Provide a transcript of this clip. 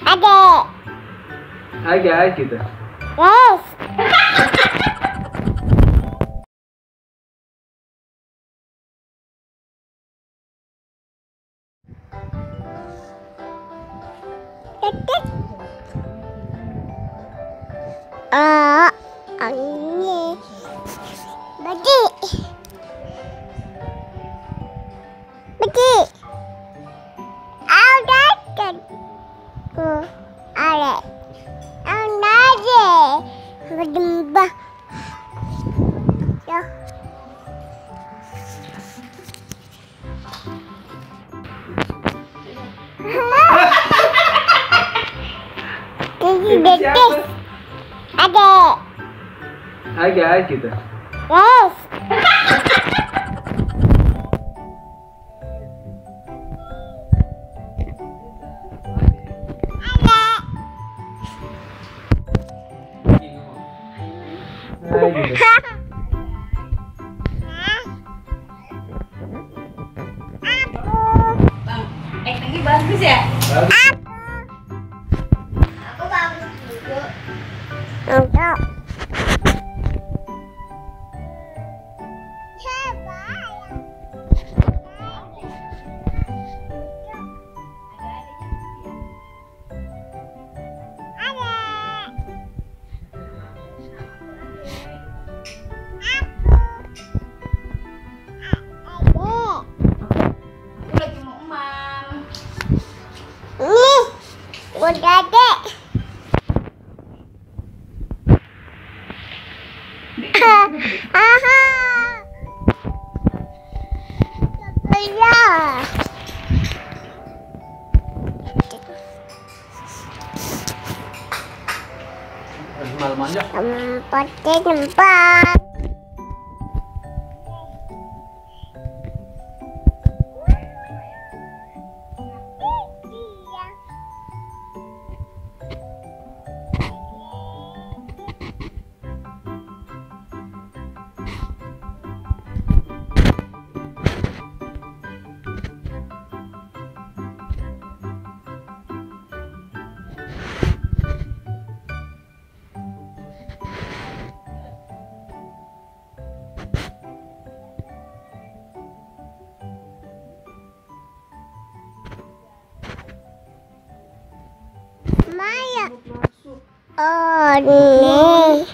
Ada. Hai guys gitu. Yes. Ini bagi. Ada. Berdembah. Ya. Ada. Hai guys gitu. Yes. Hai gitu. Actingnya bagus ya? Bagus. Aku bagus juga. Enggak. Udah deh. Aha. Ya. Malam aja. Tempat. Maya. Oh, ini.